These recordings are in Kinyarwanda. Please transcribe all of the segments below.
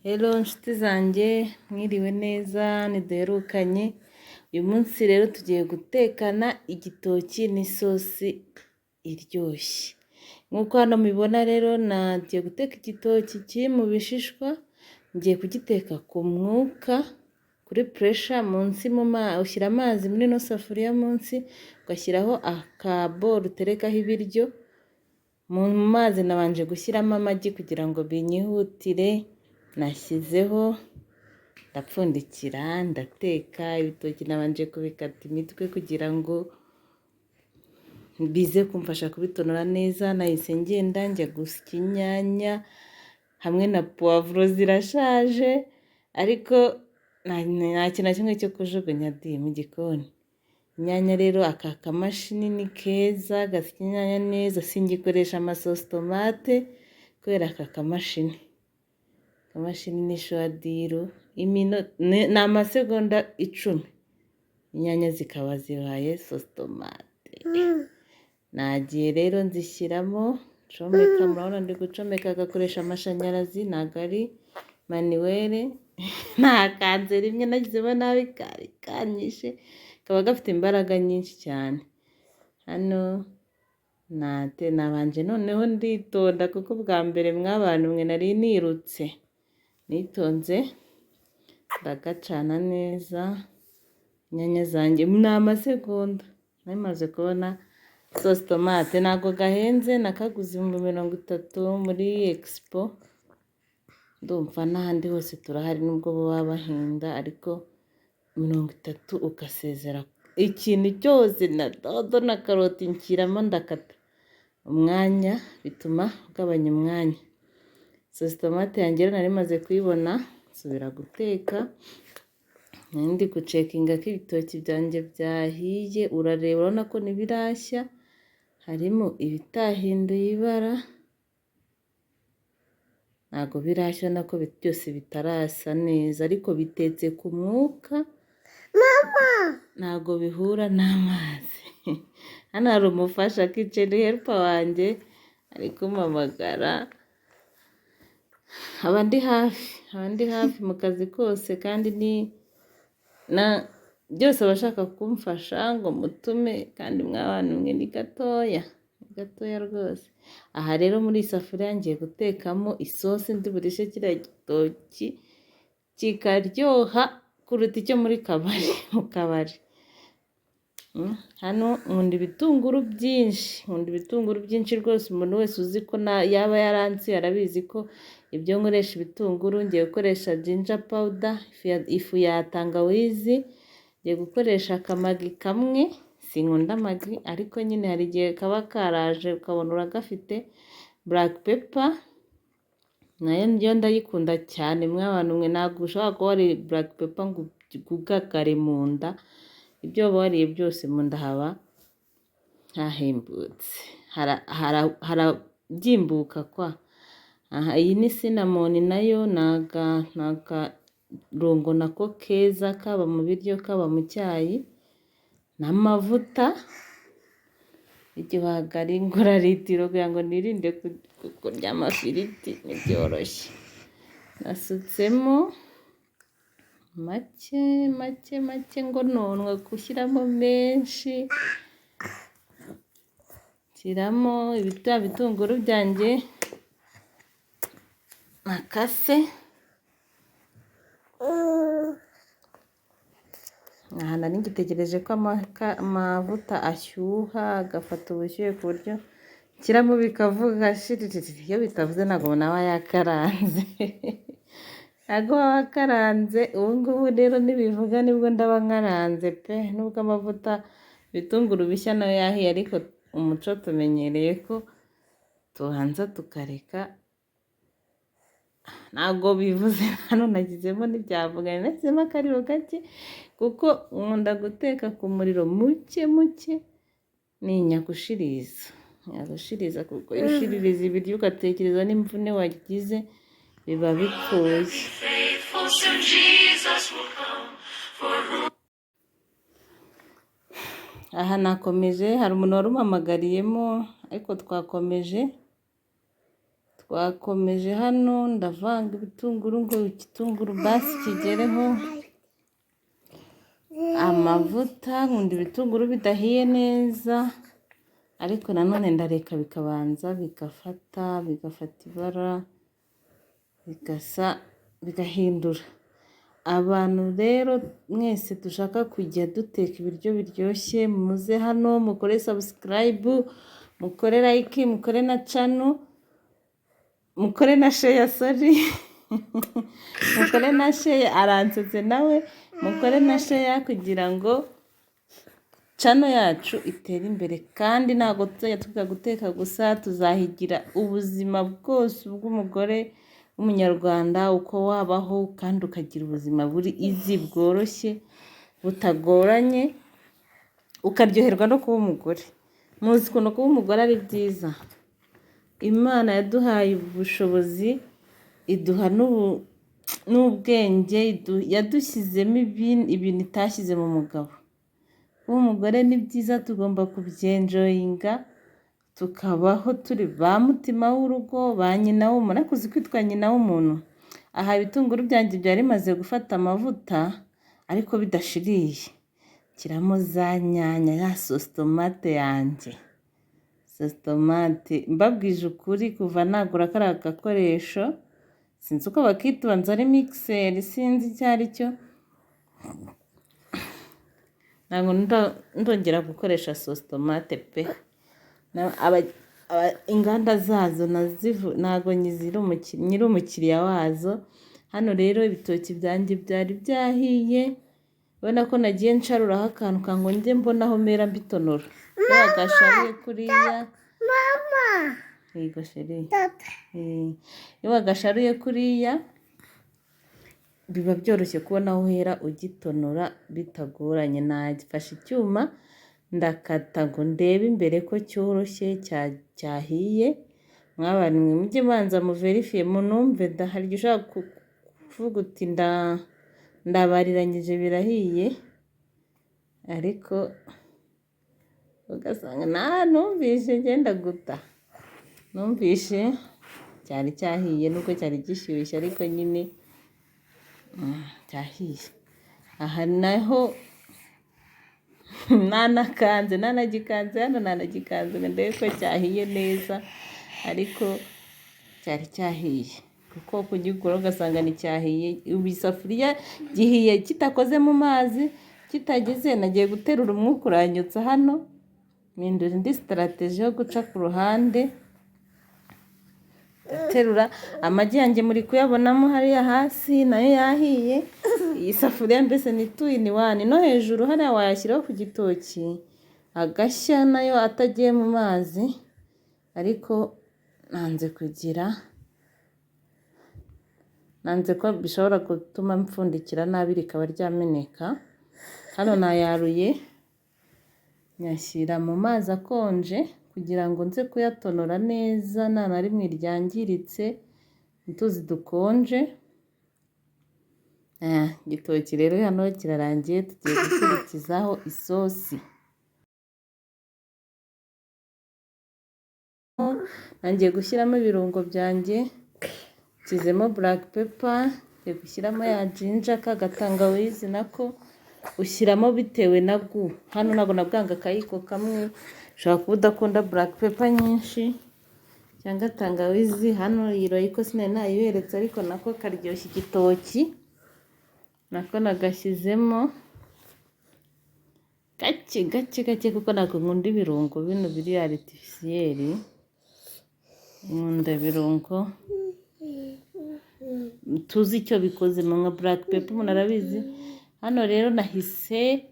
Hello nshuti zanjye mwiriwe neza ntiduherukanye. Uyu munsi rero tugiye gutekana igitoki n'isosi iryoshye. Nk'uko hano mubibona rero nagiye guteka igitoki kiri mu bishishwa, ngiye kugiteka ku mwuka kuri puresha munsi ushyira amazi muri ino safuriya munsi, ugashyiraho akaboro uterekaho ibiryo. Mu mazi nabanje gushyiramo amagi kugira ngo binyihutire, nashyizeho ndapfundikira ndateka. Ibitoki nabanje kubikata imitwe kugira ngo bize kumfasha kubitonora neza. Nahise ngenda njya gusya inyanya hamwe na puwavuro zirashaje, ariko nta kintu na kimwe cyo kujugunya mu gikoni. Inyanya rero aka kamashini ni keza gasya inyanya neza, singikoresha amasosi tomate kubera aka kamashini. Akamashini ni shuwadiro, ni amasegonda 10 inyanya zikaba zibaye sosi tomate. Nagiye rero nzishyiramo ncomeka, murabona ndi gucomeka, agakoresha amashanyarazi ntabwo ari maniwere. Nakanze rimwe nagizemo nabi kari kanyishe, kaba gafite imbaraga nyinshi cyane. Hano nabanje noneho nditonda kuko bwa mbere mw'abantu mwe nari nirutse, nitonze ndagacana neza. Inyanya zanjye ni amasegonda namaze kubona sosi tomate. Ntabwo gahenze, nakaguze 30 muri Expo. Ndumva n'ahandi hose turahari nubwo baba bahinda, ariko 30 ugasezera ikintu cyose na dodo na karoti nshyiramo ndakata umwanya, bituma ugabanya umwanya. Sosi tomate yanjye rero nari maze kuyibona, nsubira guteka. Ndi gucekinga ko ibitoki byanjye byahiye, urareba urabona ko ntibirashya, harimo ibitahinduye ibara, ntabwo birashya nako byose bitarasa neza, ariko bitetse ku mwuka ntabwo bihura n'amazi. Hano hari umufasha kitchen helper wanjye ari kumpamagara. Aba ndi hafi mu kazi kose, kandi byose abashaka kumfasha ngo mutume, kandi mw'abantu mwe ni gatoya rwose. Aha rero muri iyi safuriya ngiye gutekamo isosi ndi burishe kiriya gitoki kikaryoha kuruta icyo muri mu kabari. Hano nkunda ibitunguru byinshi rwose. Umuntu wese uzi ko yaba yaransuye arabizi ko ibyo nkoresha ibitunguru. Ngiye gukoresha ginger powder, ifu ya tangawizi, ngiye gukoresha akamagi kamwe. Sinkunda amagi, ariko nyine hari igihe kaba karaje ukabona uragafite. Black pepper nayo ndayikunda cyane. Mw'abantu mwe ntabwo ushobora kuba wari black pepper ngo ugagare mu nda. Ibyo waba wariye byose mu nda haba hahembutse, harabyimbuka kwa. Iyi ni cinnamon, nayo ni akarungo nako keza, kaba mu biryo kaba mu cyayi. N'amavuta, igihwagari ngura litiro kugira ngo nirinde kurya amafiriti, ntibyoroshye. Nasutsemo make ngo nonwe gushyiramo menshi. Nshyiramo ibitunguru byanjye nakase. Aha nari ngitegereje ko amavuta ashyuha agafata ubushyuhe ku buryo nshyiramo bikavuga shiririri. Iyo bitavuze ntabwo naba yakaranze. Ntabwo waba wakaranze. Ubu ngubu rero nibivuga nibwo ndaba nkaranze pe. Nubwo amavuta ibitunguru bishya nayo yahiye, ariko umuco tumenyereye ko tubanza tukareka. Ntabwo bivuze hano nagizemo ntibyavuga, nashyizemo akariro gake kuko nkunda guteka ku muriro muke. Ninya gushiriza kuko iyo ushiririza ibiryo ugatekereza n'imvune wagize biba bipfuye. Aha nakomeje, hari umuntu wari umpamagariyemo, ariko twakomeje twakomeje hano ndavanga ibitunguru ngo igitunguru basi kigereho amavuta. Nkunda ibitunguru bidahiye neza, ariko nanone ndareka bikabanza bigafata ibara bigahindura. Abantu rero mwese dushaka kujya duteka ibiryo biryoshye, muze hano mukore subscribe, mukore like, mukore na channel, mukore na share mukore na share, aransetse nawe, mukore na share kugira ngo channel yacu itere imbere. Kandi ntabwo tuzajya twiga guteka gusa, tuzahigira ubuzima bwose bw'umugore w'umunyarwanda, uko wabaho kandi ukagira ubuzima buri easy, bworoshye, butagoranye, ukaryoherwa no kuba umugore. Muzi ukuntu kuba umugore ari byiza. Imana yaduhaye ubushobozi, iduha n'ubwenge, yadushyizemo ibintu itashyize mu mugabo. Kuba umugore ni byiza, tugomba kubyenjoyinga, tukabaho turi ba mutima w'urugo, ba nyina w'umuntu. Ariko uzi kwitwa nyina w'umuntu? Aha ibitunguru byanjye byari bimaze gufata amavuta ariko bidashiriye, kiramo za nyanya, ya sositomate yanjye. Sositomate mbabwije ukuri, kuva nagura kariya gakoresho, sinzi uko bakita, ubanza ari mixer, sinzi icyo ari cyo, ntabwo ndongera gukoresha sositomate pe. Inganda zazo ntabwo nyiri umukiriya wazo. Hano rero ibitoki byanjye byari byahiye, ubona ko nagiye nsharuraho akantu kango njye mbonaho mera mbitonora. Iyo wagasharuye kuriya, yego sheri, iyo wagasharuye kuriya biba byoroshye kubona aho uhera ugitonora bitagoranye. Nagifashe icyuma ndakata ngo ndebe imbere ko cyoroshye cyahiye. Mwabana mwe mujye banza muverifiye, munumve hari igihe ushaka kuvuga uti ndabariranyije birahiye, ariko ugasanga numvise ngenda guta, numvise cyari cyahiye nubwo cyari gishyushye, ariko nyine cyahiye. Aha naho nanagikanze hano, nanagikanze ngo ndebe ko cyahiye neza, ariko cyari cyahiye. Kuko kugikora ugasanga nticyahiye, isafuriya gihiye kitakoze mu mazi, kitagize. Nagiye guterura umwuka uranyutsa hano, mpindura indi sitarateji yo guca ku ruhande, ndaterura. Amagi yanjye muri kuyabonamo hariya hasi nayo yahiye. Iyi safuriya mbese ni 2 in 1. No hejuru hariya wayashyiraho ku gitoki agashya nayo atagiye mu mazi, ariko nanze ko bishobora gutuma mpfundikira nabi rikaba ryameneka. Hano nayaruye nyashyira mu mazi akonje kugira ngo nze kuyatonora neza, nta na rimwe ryangiritse, utuzi dukonje. Igitoki rero hano kirarangiye, tugiye gukurikizaho isosi. Nangiye gushyiramo ibirungo byanjye, nshyizemo black pepper, ngiye gushyiramo ya ginger, kagatangawizi nako ushyiramo bitewe na gu. Hano ntabwo nabwanga akayiko kamwe, ushobora kuba udakunda black pepper nyinshi cyangwa tangawizi. Hano iyi royiko sinari nayiberetse, ariko nako karyoshya igitoki, nako nagashyizemo gake kuko ntabwo nkunda ibirungo bino biri aritifisiyeri. Nkunda ibirungo tuzi icyo bikozemo nka black pepper, umuntu arabizi. Hano rero nahise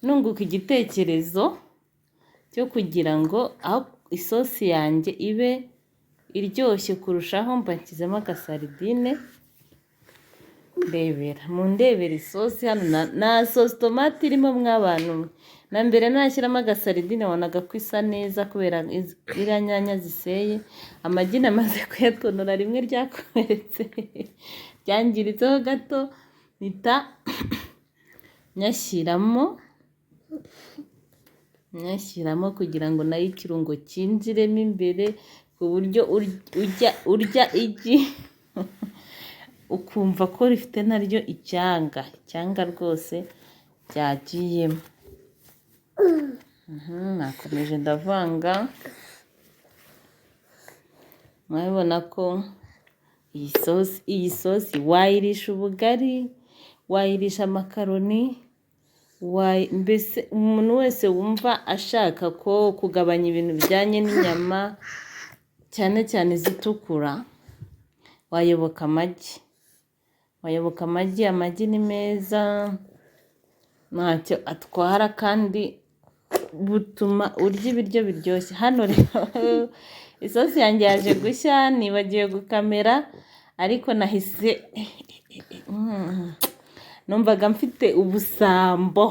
nunguka igitekerezo cyo kugira ngo aho isosi yanjye ibe iryoshye kurushaho, mba nshyizemo agasaridine. Ndebera isosi hano, na sosi tomate irimo mw'abantu. Na mbere nashyiramo agasaridine wabonaga ko isa neza kubera iriya nyanya ziseye. Amagi namaze kuyatonora, rimwe ryakomeretse ryangiritseho gato, mpita nyashyiramo kugira ngo nayo ikirungo cyinjiremo imbere, ku buryo urya igi ukumva ko rifite naryo icyanga rwose ryagiyemo. Nakomeje ndavanga, murabibona ko iyi sosi wayirisha ubugari, wayirisha amakaroni, mbese umuntu wese wumva ashaka ko kugabanya ibintu bijyanye n'inyama cyane cyane izitukura, wayoboka amagi. Amagi ni meza, ntacyo atwara kandi butuma urya ibiryo biryoshye. Hano rero isosi yanjye yaje gushya, nibagiwe gukamera, ariko nahise numvaga mfite ubusambo,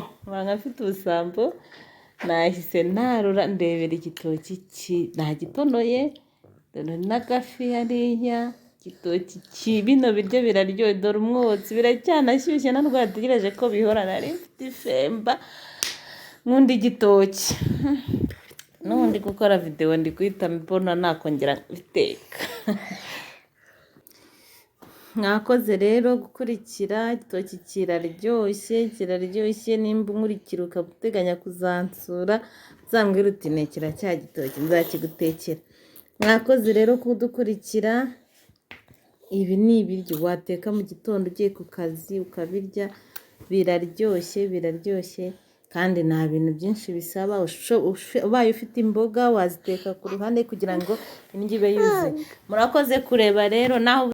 nahise narura ndebera igitoki nagitonoye, dore n'agafi hariya, igitoki bino biryo biraryoye, dore umwotsi biracyanashyushye, ntabwo nategereje ko bihora, nari mfite ifemba nk'undi igitoki. N'ubundi gukora videwo ndi guhita mbona nakongera biteka. Mwakoze rero gukurikira, igitoki kiraryoshye, nimba unkurikira ukaba uteganya kuzansura, uzambwira uti ntekera cya gitoki nzakigutekera. Mwakoze rero kudukurikira, ibi ni ibiryo wateka mu gitondo ugiye ku kazi ukabirya, biraryoshye kandi nta bintu byinshi bisaba. Ubaye ufite imboga waziteka ku ruhande kugira ngo indyo ibe yuzuye. Murakoze kureba rero, naho